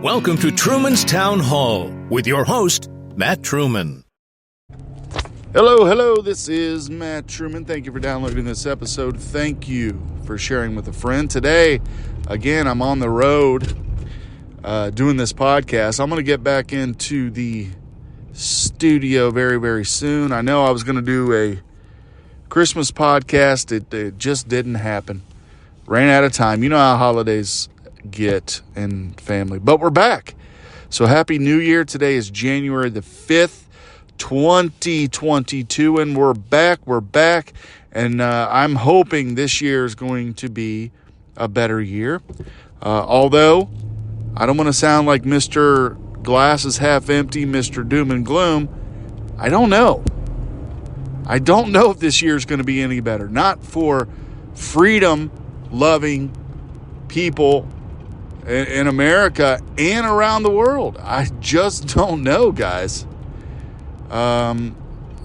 Welcome to Truman's Town Hall with your host, Matt Truman. Hello, this is Matt Truman. Thank you for downloading this episode. Thank you for sharing with a friend. Today, again, I'm on the road doing this podcast. I'm going to get back into the studio very, very soon. I know I was going to do a Christmas podcast. It just didn't happen. Ran out of time. You know how holidays get in family. But we're back. So happy New Year. Today is January the 5th, 2022, and we're back. And I'm hoping this year is going to be a better year. Although, I don't want to sound like Mr. Glass is half empty, Mr. Doom and Gloom. I don't know. I don't know if this year is going to be any better. Not for freedom-loving people in America and around the world. I just don't know, guys.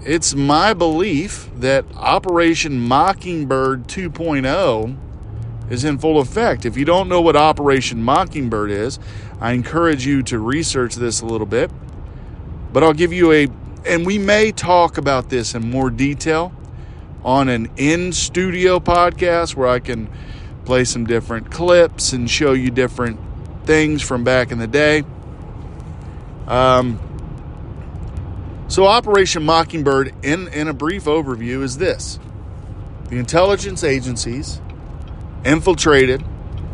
It's my belief that Operation Mockingbird 2.0 is in full effect. If you don't know what Operation Mockingbird is, I encourage you to research this a little bit. But I'll give you and we may talk about this in more detail on an in-studio podcast where I can play some different clips and show you different things from back in the day. So Operation Mockingbird, in a brief overview, is this. The intelligence agencies infiltrated,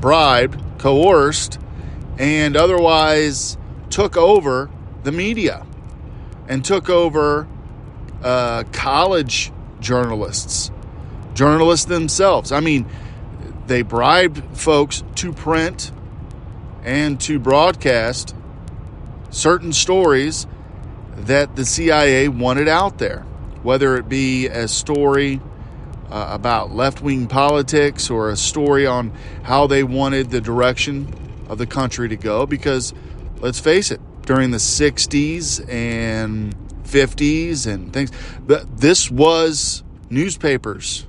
bribed, coerced, and otherwise took over the media and took over college journalists themselves. I mean, they bribed folks to print and to broadcast certain stories that the CIA wanted out there, whether it be a story about left-wing politics or a story on how they wanted the direction of the country to go. Because, let's face it, during the 60s and 50s and things, this was newspapers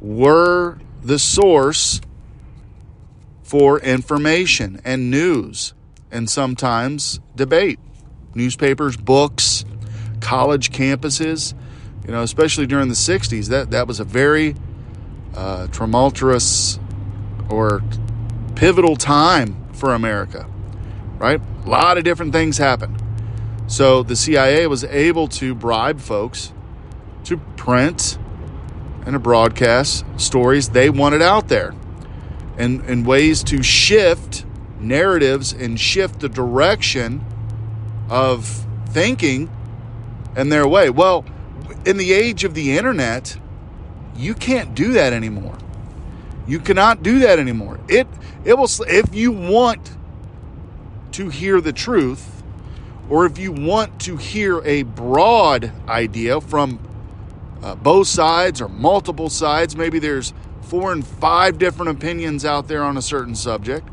were the source for information and news and sometimes debate. Newspapers, books, college campuses, especially during the 60s, that was a very tumultuous or pivotal time for America, right? A lot of different things happened. So the CIA was able to bribe folks to print and to broadcast stories they wanted out there, and ways to shift narratives and shift the direction of thinking and their way. Well, in the age of the internet, you can't do that anymore. You cannot do that anymore. It will, if you want to hear the truth, or if you want to hear a broad idea from both sides or multiple sides, maybe there's 4 and 5 different opinions out there on a certain subject.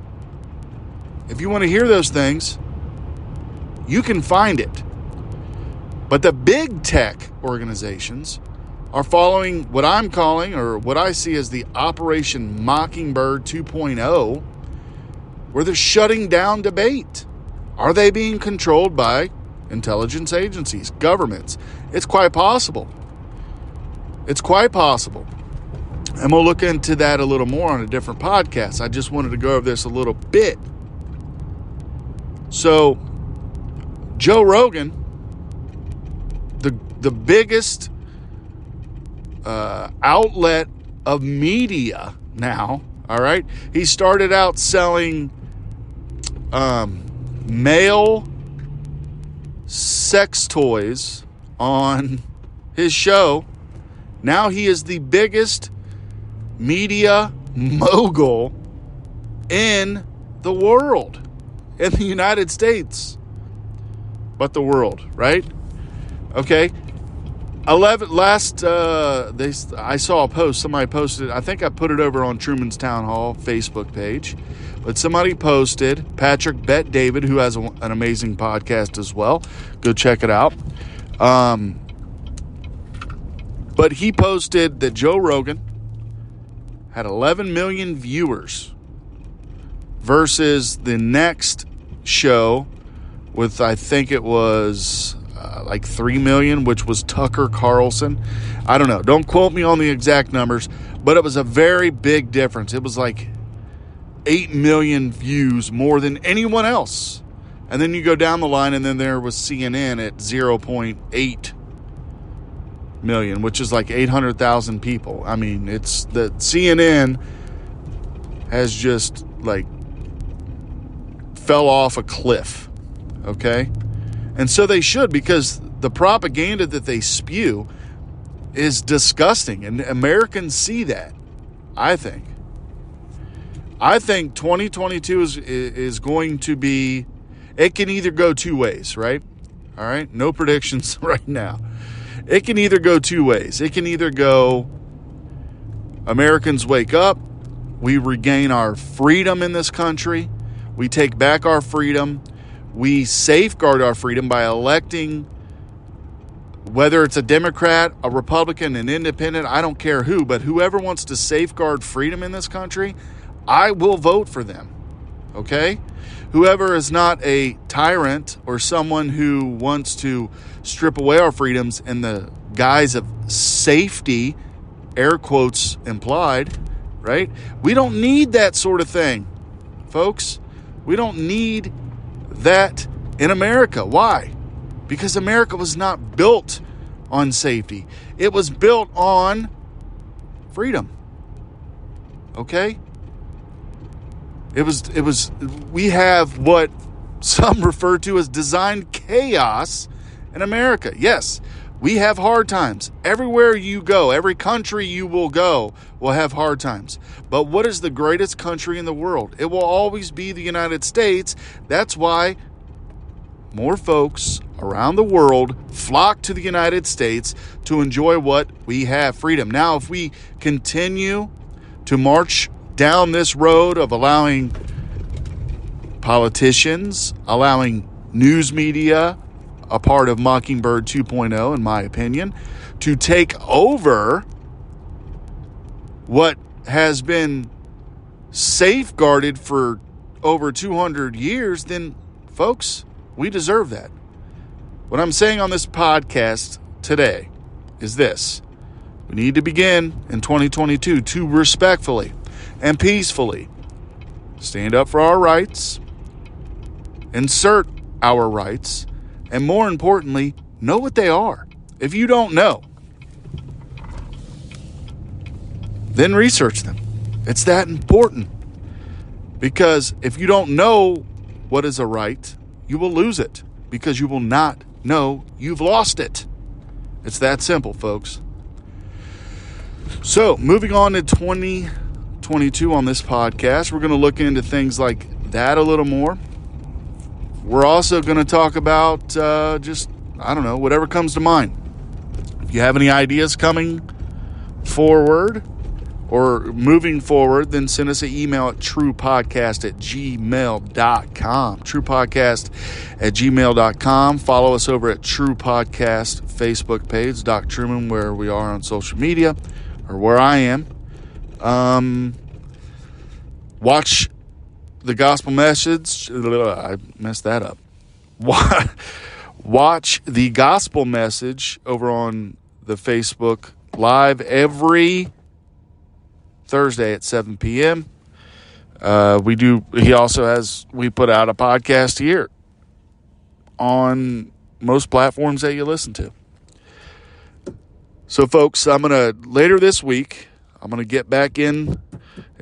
If you want to hear those things, you can find it. But the big tech organizations are following what I'm calling, or what I see as, the Operation Mockingbird 2.0, where they're shutting down debate. Are they being controlled by intelligence agencies, governments? It's quite possible. It's quite possible. And we'll look into that a little more on a different podcast. I just wanted to go over this a little bit. So, Joe Rogan, the biggest outlet of media now, all right? He started out selling male sex toys on his show. Now he is the biggest media mogul in the world, in the United States, but the world, right? Okay. I saw a post. Somebody posted. I think I put it over on Truman's Town Hall Facebook page. But somebody posted, Patrick Bet David, who has an amazing podcast as well. Go check it out. But he posted that Joe Rogan had 11 million viewers versus the next show with, I think it was like 3 million, which was Tucker Carlson. I don't know. Don't quote me on the exact numbers, but it was a very big difference. It was like 8 million views more than anyone else. And then you go down the line, and then there was CNN at 0.8 million, which is like 800,000 people. I mean, it's the CNN has just like fell off a cliff. Okay? And so they should, because the propaganda that they spew is disgusting, and Americans see that. I think 2022 is going to be, it can either go two ways, right? All right, no predictions right now. It can either go two ways. It can either go, Americans wake up, we regain our freedom in this country, we take back our freedom, we safeguard our freedom by electing, whether it's a Democrat, a Republican, an independent, I don't care who, but whoever wants to safeguard freedom in this country, I will vote for them, okay? Whoever is not a tyrant or someone who wants to strip away our freedoms in the guise of safety, air quotes implied, right? We don't need that sort of thing, folks. We don't need that in America. Why? Because America was not built on safety. It was built on freedom. Okay? We have what some refer to as designed chaos in America. Yes, we have hard times. Everywhere you go, every country you will go will have hard times. But what is the greatest country in the world? It will always be the United States. That's why more folks around the world flock to the United States to enjoy what we have, freedom. Now, if we continue to march down this road of allowing politicians, allowing news media, a part of Mockingbird 2.0, in my opinion, to take over what has been safeguarded for over 200 years, then, folks, we deserve that. What I'm saying on this podcast today is this. We need to begin in 2022 to respectfully and peacefully stand up for our rights, insert our rights, and more importantly, know what they are. If you don't know, then research them. It's that important. Because if you don't know what is a right, you will lose it, because you will not know you've lost it. It's that simple, folks. So, moving on to 2022 on this podcast, we're going to look into things like that a little more. We're also going to talk about whatever comes to mind. If you have any ideas coming forward or moving forward, then send us an email at truepodcast@gmail.com. truepodcast@gmail.com. Follow us over at True Podcast Facebook page, Doc Truman, where we are on social media, or where I am. Watch the gospel message. I messed that up. Watch the gospel message over on the Facebook Live every Thursday at 7 p.m. We put out a podcast here on most platforms that you listen to. So, folks, later this week, I'm going to get back in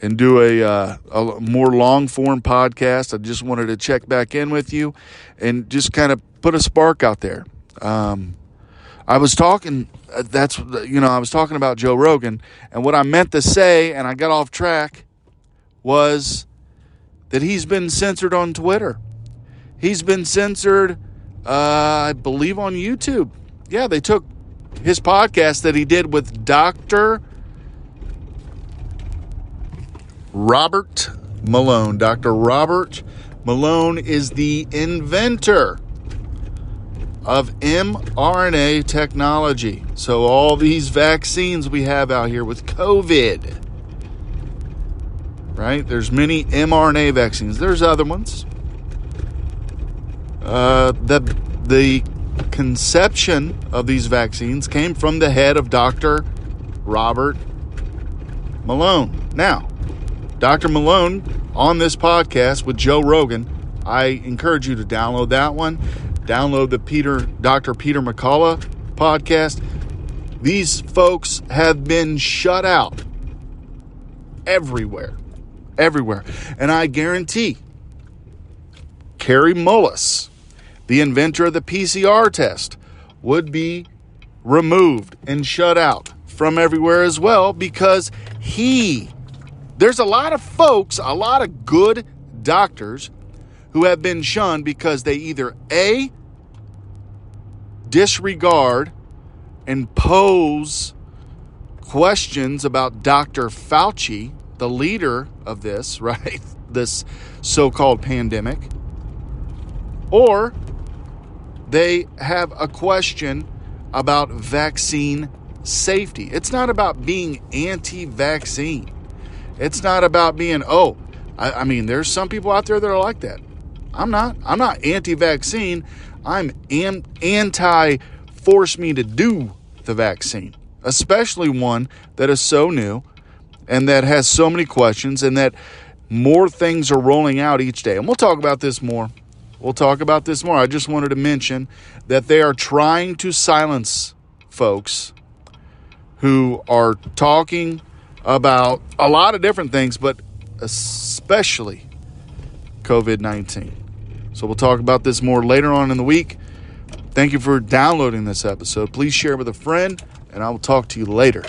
and do a more long-form podcast. I just wanted to check back in with you and just kind of put a spark out there. I was talking about Joe Rogan, and what I meant to say, and I got off track, was that he's been censored on Twitter. He's been censored, I believe, on YouTube. Yeah, they took his podcast that he did with Dr. Robert Malone. Dr. Robert Malone is the inventor of mRNA technology. So all these vaccines we have out here with COVID, right? There's many mRNA vaccines. There's other ones. the conception of these vaccines came from the head of Dr. Robert Malone. Now, Dr. Malone on this podcast with Joe Rogan, I encourage you to download that one. Download the Dr. Peter McCullough podcast. These folks have been shut out everywhere. And I guarantee Kary Mullis, the inventor of the PCR test, would be removed and shut out from everywhere as well, because there's a lot of folks, a lot of good doctors who have been shunned because they either A, disregard and pose questions about Dr. Fauci, the leader of this, right? This so-called pandemic. Or they have a question about vaccine safety. It's not about being anti-vaccine. It's not about being, I mean, there's some people out there that are like that. I'm not anti-vaccine. I'm anti-force me to do the vaccine, especially one that is so new and that has so many questions and that more things are rolling out each day. And we'll talk about this more. I just wanted to mention that they are trying to silence folks who are talking about a lot of different things, but especially COVID-19. So we'll talk about this more later on in the week. Thank you for downloading this episode. Please share with a friend, and I will talk to you later.